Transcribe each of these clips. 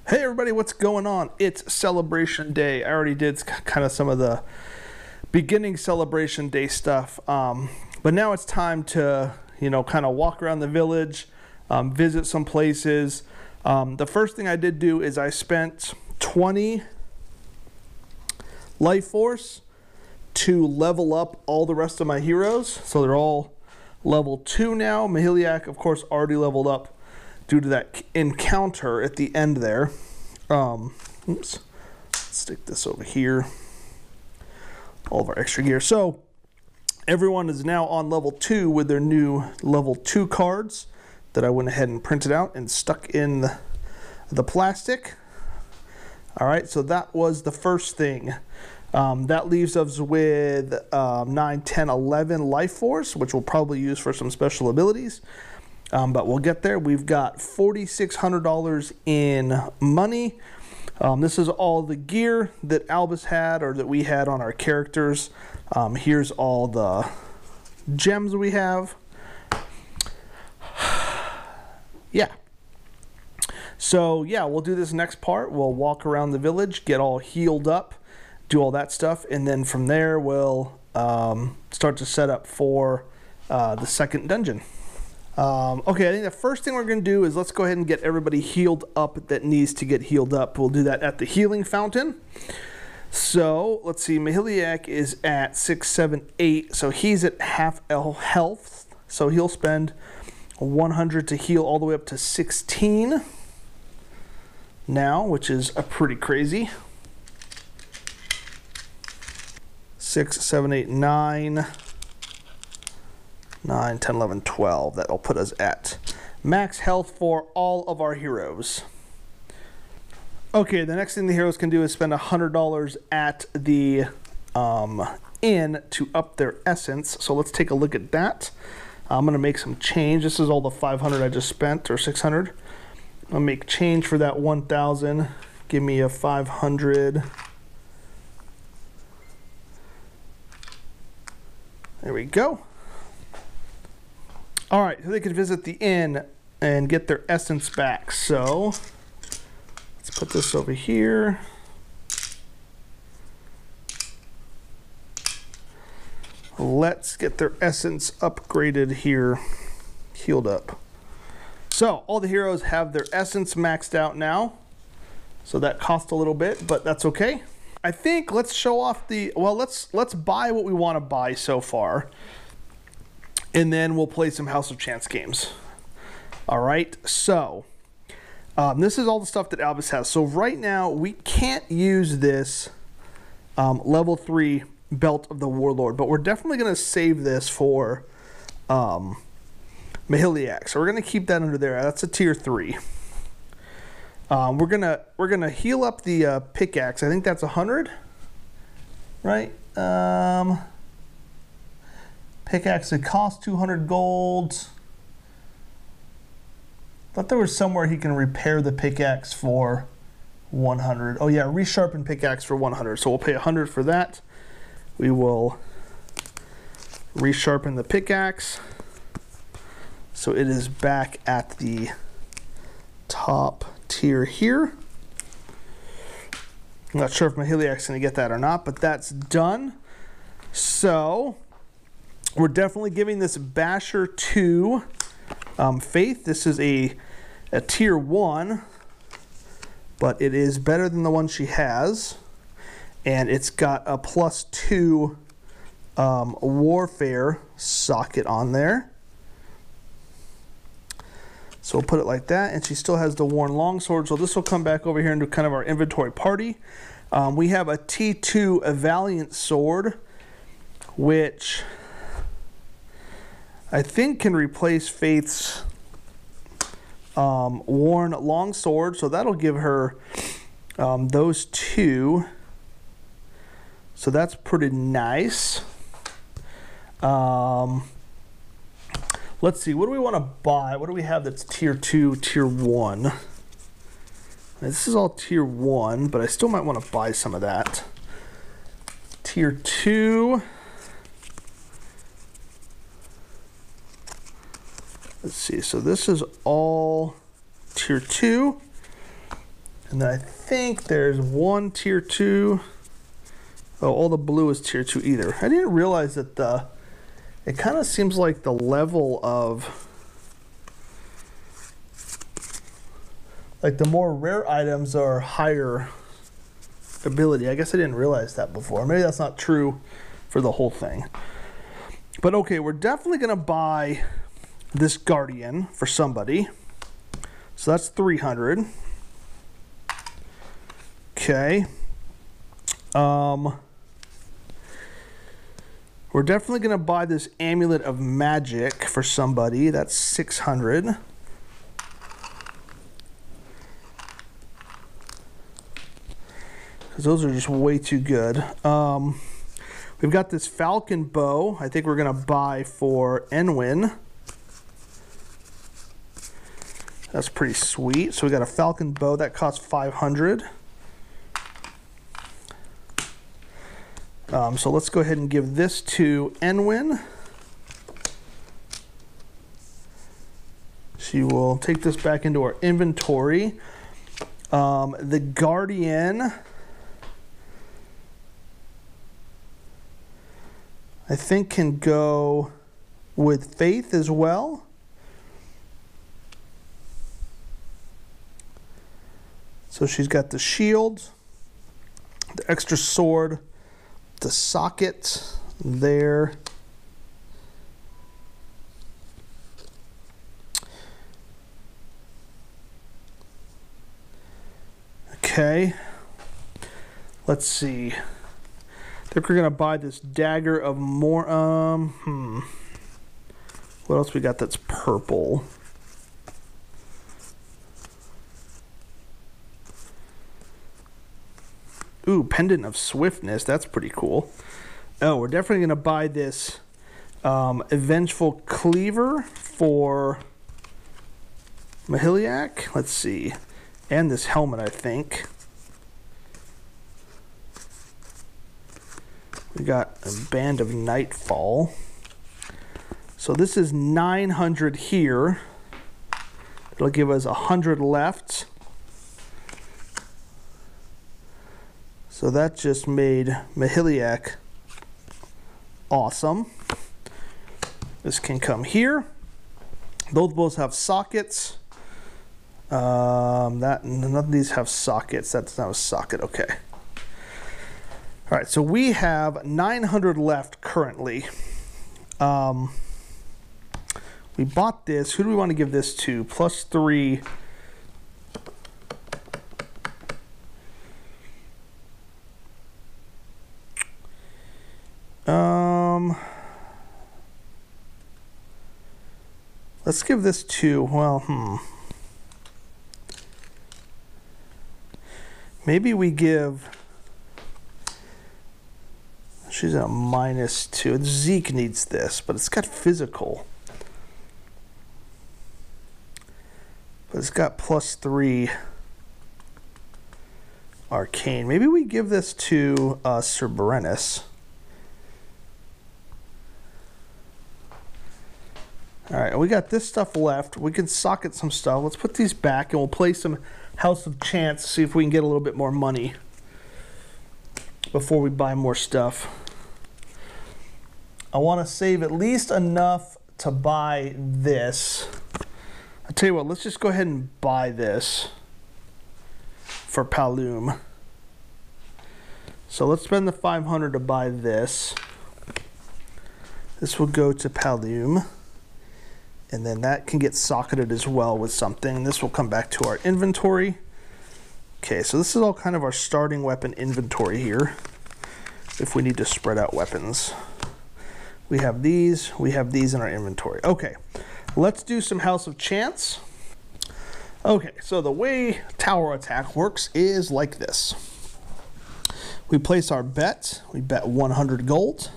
Hey everybody, what's going on? It's Celebration Day. I already did kind of some of the beginning Celebration Day stuff, but now it's time to, kind of walk around the village, visit some places. The first thing I did do is I spent 20 life force to level up all the rest of my heroes. So they're all level 2 now. Mahiliac, of course, already leveled up due to that encounter at the end there. Oops. Let's stick this over here. All of our extra gear. So everyone is now on level 2 with their new level 2 cards that I went ahead and printed out and stuck in the plastic. All right, so that was the first thing. That leaves us with 9, 10, 11 life force, which we'll probably use for some special abilities. But we'll get there. We've got $4,600 in money. This is all the gear that Albus had, or that we had on our characters. Here's all the gems we have. Yeah. So yeah, we'll do this next part. We'll walk around the village, get all healed up, do all that stuff, and then from there we'll start to set up for the second dungeon. Okay, I think the first thing we're going to do is let's go ahead and get everybody healed up that needs to get healed up. We'll do that at the healing fountain. So, let's see, Mahiliac is at 6, 7, 8, so he's at half health. So he'll spend 100 to heal all the way up to 16 now, which is pretty crazy. 6, 7, 8, 9... 9, 10, 11, 12. That'll put us at max health for all of our heroes. Okay, the next thing the heroes can do is spend $100 at the inn to up their essence. So let's take a look at that. I'm going to make some change. This is all the 500 I just spent, or 600. I'll make change for that 1,000. Give me a 500. There we go. All right, so they can visit the inn and get their essence back. So let's put this over here. Let's get their essence upgraded here, healed up. So all the heroes have their essence maxed out now. So that cost a little bit, but that's okay. I think let's show off the, well, let's buy what we want to buy so far. And then we'll play some House of Chance games. All right, so this is all the stuff that Albus has. So right now, we can't use this level 3 Belt of the Warlord, but we're definitely going to save this for Mahiliac. So we're going to keep that under there. That's a tier 3. We're gonna heal up the pickaxe. I think that's 100, right? Pickaxe, it costs 200 gold. Thought there was somewhere he can repair the pickaxe for 100. Oh yeah, resharpen pickaxe for 100. So we'll pay 100 for that. We will resharpen the pickaxe. So it is back at the top tier here. I'm not sure if Mahiliac's gonna get that or not, but that's done. So we're definitely giving this Basher 2 Faith. This is a tier 1, but it is better than the one she has. And it's got a +2 Warfare socket on there. So we'll put it like that. And she still has the Worn Longsword. So this will come back over here into kind of our inventory party. We have a T2 a Valiant Sword, which I think can replace Faith's Worn Longsword, so that'll give her those 2. So that's pretty nice. Let's see, what do we want to buy? What do we have that's tier 2, tier 1? Now, this is all tier 1, but I still might want to buy some of that. Tier 2. Let's see, so this is all tier 2. And then I think there's one tier 2. Oh, all the blue is tier 2 either. I didn't realize that it kind of seems like the level of, like the more rare items are higher ability. I guess I didn't realize that before. Maybe that's not true for the whole thing. But okay, we're definitely going to buy this Guardian for somebody. So that's 300. Okay. We're definitely going to buy this Amulet of Magic for somebody. That's 600. Because those are just way too good. We've got this Falcon Bow. I think we're going to buy for Enwin. That's pretty sweet. So we got a Falcon Bow that costs 500. So let's go ahead and give this to Enwin. She will take this back into our inventory. The Guardian, I think, can go with Faith as well. So she's got the shield, the extra sword, the socket there. Okay. Let's see. I think we're gonna buy this dagger of more. What else we got that's purple? Ooh, Pendant of Swiftness. That's pretty cool. Oh, we're definitely going to buy this Vengeful Cleaver for Mahiliac. Let's see. And this helmet, I think. We got a Band of Nightfall. So this is 900 here. It'll give us 100 left. So that just made Mahiliac awesome. This can come here. Both bows have sockets. None of these have sockets. That's not a socket. Okay. All right. So we have 900 left currently. We bought this. Who do we want to give this to? +3. Let's give this to, well, maybe we give, she's at a -2. Zeke needs this, but it's got physical. But it's got +3 arcane. Maybe we give this to Cerberus. All right, we got this stuff left. We can socket some stuff. Let's put these back and we'll play some House of Chance, see if we can get a little bit more money before we buy more stuff. I want to save at least enough to buy this. I'll tell you what, let's just go ahead and buy this for Paloom. So let's spend the 500 to buy this. This will go to Paloom. And then that can get socketed as well with something. This will come back to our inventory. Okay, so this is all kind of our starting weapon inventory here. If we need to spread out weapons. We have these in our inventory. Okay, let's do some House of Chance. Okay, so the way tower attack works is like this. We place our bet. We bet 100 gold.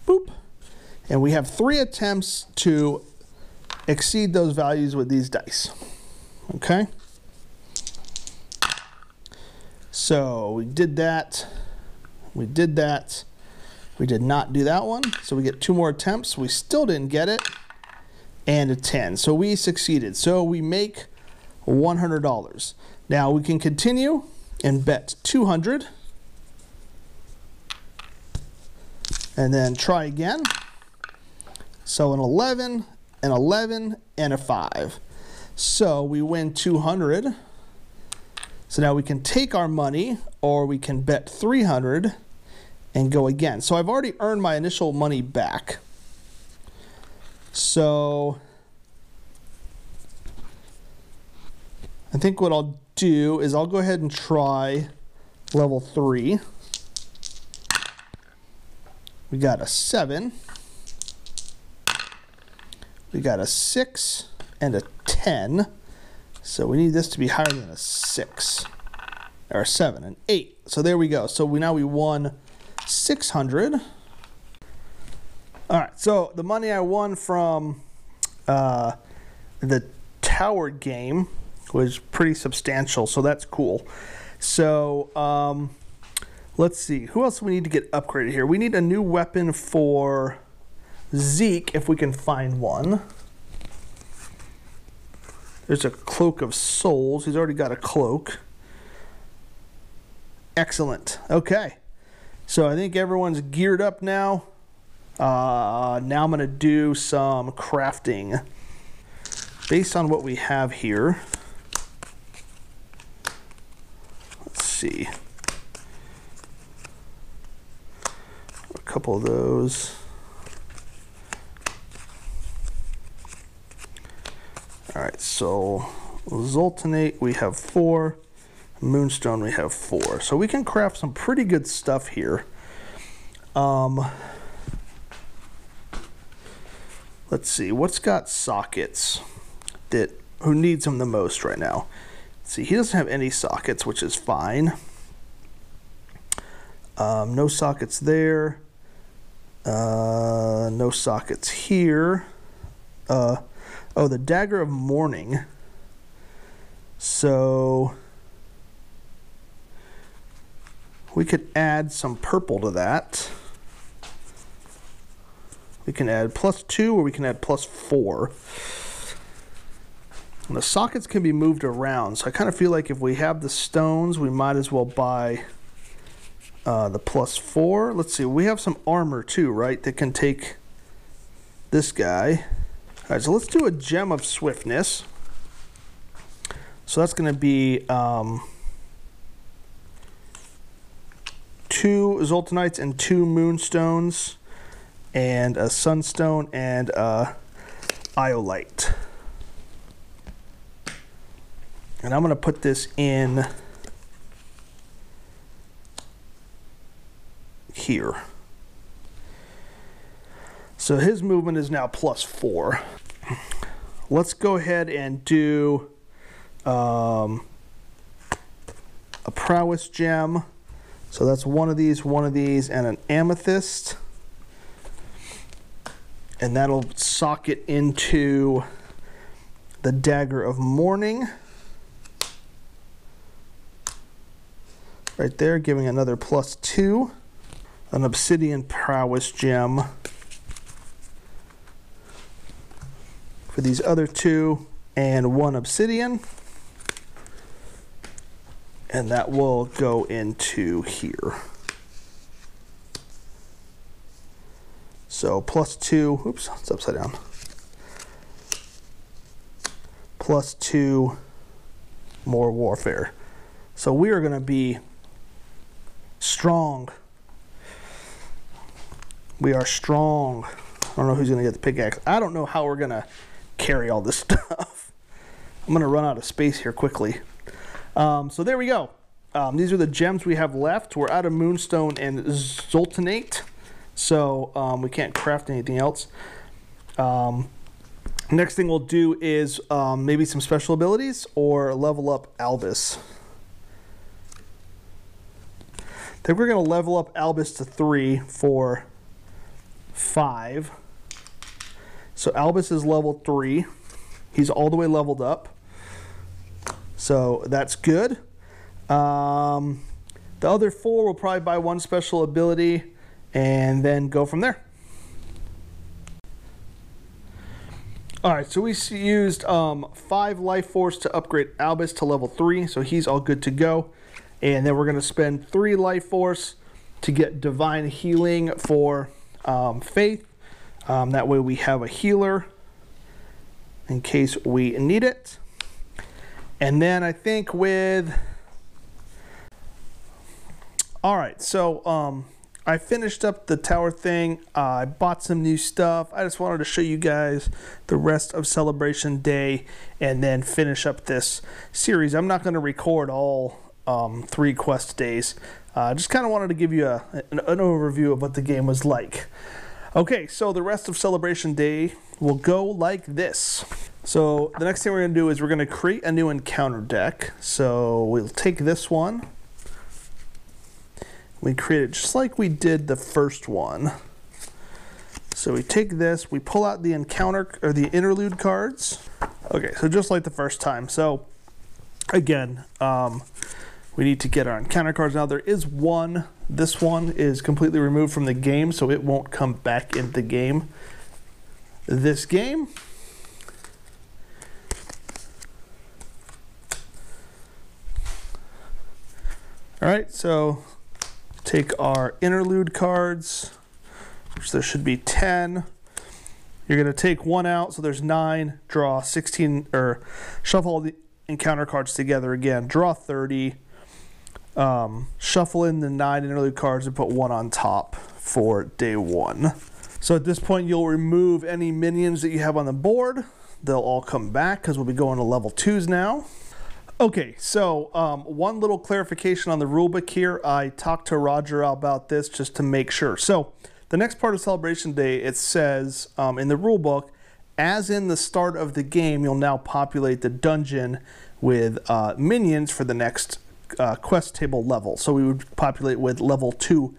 Boop. And we have 3 attempts to exceed those values with these dice. Okay? So we did that. We did that. We did not do that one. So we get 2 more attempts. We still didn't get it. And a 10. So we succeeded. So we make $100. Now we can continue and bet 200. And then try again. So an 11, an 11, and a 5. So we win 200. So now we can take our money, or we can bet 300 and go again. So I've already earned my initial money back. So I think what I'll do is I'll go ahead and try level 3. We got a 7. We got a 6 and a 10. So we need this to be higher than a 6. Or a 7, an 8. So there we go. So now we won 600. All right, so the money I won from the tower game was pretty substantial, so that's cool. So let's see, who else do we need to get upgraded here? We need a new weapon for Zeke, if we can find one. There's a Cloak of Souls. He's already got a cloak. Excellent. Okay. So I think everyone's geared up now. Now I'm going to do some crafting. Based on what we have here. Let's see. A couple of those. Alright, so Zoltanate we have 4. Moonstone we have 4. So we can craft some pretty good stuff here. Let's see, what's got sockets who needs them the most right now? Let's see, he doesn't have any sockets, which is fine. No sockets there. No sockets here. Oh, the Dagger of Mourning. So we could add some purple to that. We can add +2 or we can add +4. And the sockets can be moved around, so I kind of feel like if we have the stones, we might as well buy the +4. Let's see, we have some armor too, right, that can take this guy. All right, so let's do a Gem of Swiftness. So that's going to be 2 Zoltanites and 2 Moonstones, and a Sunstone and a Iolite. And I'm going to put this in here. So his movement is now +4. Let's go ahead and do a prowess gem. So that's one of these, and an amethyst. And that'll socket into the Dagger of Mourning. Right there, giving another +2. An obsidian prowess gem for these other 2, and 1 obsidian. And that will go into here. So +2, oops, it's upside down. +2 more warfare. So we are going to be strong. We are strong. I don't know who's going to get the pickaxe. I don't know how we're going to carry all this stuff. I'm going to run out of space here quickly. So there we go. These are the gems we have left. We're out of Moonstone and Zoltanate, so we can't craft anything else. Next thing we'll do is maybe some special abilities or level up Albus. I think we're going to level up Albus to 3 for 5. So Albus is level 3. He's all the way leveled up. So that's good. The other 4 will probably buy 1 special ability and then go from there. All right, so we used 5 life force to upgrade Albus to level 3, so he's all good to go. And then we're going to spend 3 life force to get divine healing for Faith. That way we have a healer in case we need it. And then I think with... All right, so I finished up the tower thing. I bought some new stuff. I just wanted to show you guys the rest of Celebration Day and then finish up this series. I'm not going to record all 3 quest days. Just kind of wanted to give you an overview of what the game was like. Okay, so the rest of Celebration Day will go like this. So the next thing we're going to do is we're going to create a new encounter deck. So we'll take this one. We create it just like we did the first one. So we take this, we pull out the encounter or the interlude cards. Okay, so just like the first time. So again, we need to get our encounter cards. Now there is one. This one is completely removed from the game, so it won't come back into the game. This game. All right, so take our interlude cards, which there should be 10. You're going to take 1 out, so there's 9, draw 16, or shuffle all the encounter cards together again, draw 30, shuffle in the 9 interlude cards and put 1 on top for day 1. So at this point, you'll remove any minions that you have on the board. They'll all come back because we'll be going to level 2s now. Okay, so one little clarification on the rulebook here. I talked to Roger about this just to make sure. So the next part of Celebration Day, it says in the rulebook, as in the start of the game, you'll now populate the dungeon with minions for the next quest table level. So we would populate with level 2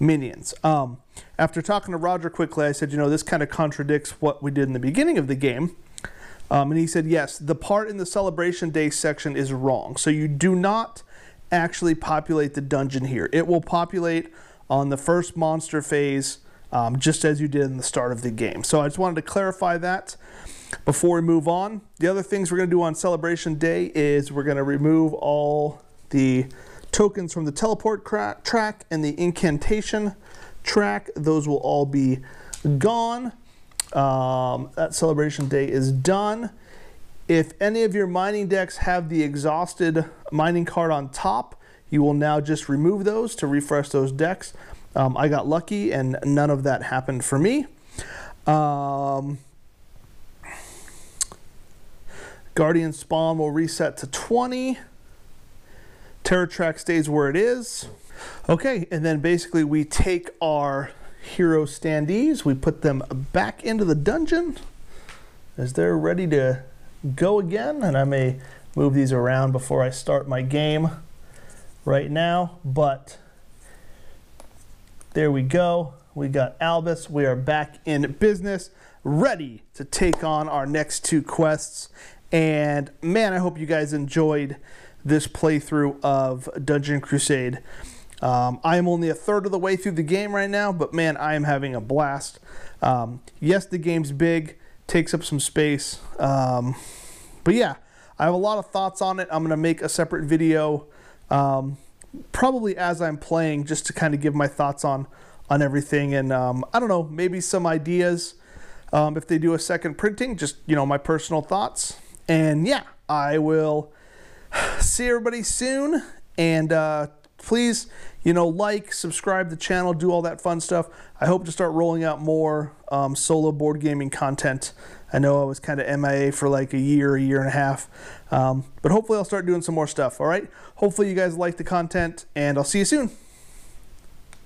minions. After talking to Roger quickly, I said, you know, this kind of contradicts what we did in the beginning of the game. And he said, yes, the part in the Celebration Day section is wrong. So you do not actually populate the dungeon here. It will populate on the first monster phase, just as you did in the start of the game. So I just wanted to clarify that before we move on. The other things we're going to do on Celebration Day is we're going to remove all the tokens from the teleport track and the incantation track. Those will all be gone. That Celebration Day is done. If any of your mining decks have the exhausted mining card on top, you will now just remove those to refresh those decks. I got lucky and none of that happened for me. Guardian Spawn will reset to 20. Terror Track stays where it is. Okay, and then basically we take our hero standees, we put them back into the dungeon as they're ready to go again, and I may move these around before I start my game right now, but there we go. We got Albus. We are back in business, ready to take on our next 2 quests. And man, I hope you guys enjoyed this playthrough of Dungeon Crusade. I am only a third of the way through the game right now, but man, I am having a blast. Yes, the game's big, takes up some space, but yeah, I have a lot of thoughts on it. I'm going to make a separate video probably as I'm playing, just to kind of give my thoughts on everything, and I don't know, maybe some ideas if they do a second printing, just, you know, my personal thoughts. And yeah, I will see everybody soon, and please, you know, like, subscribe to the channel, do all that fun stuff. I hope to start rolling out more solo board gaming content. I know I was kind of MIA for like a year and a half, but hopefully I'll start doing some more stuff, all right? Hopefully you guys like the content, and I'll see you soon.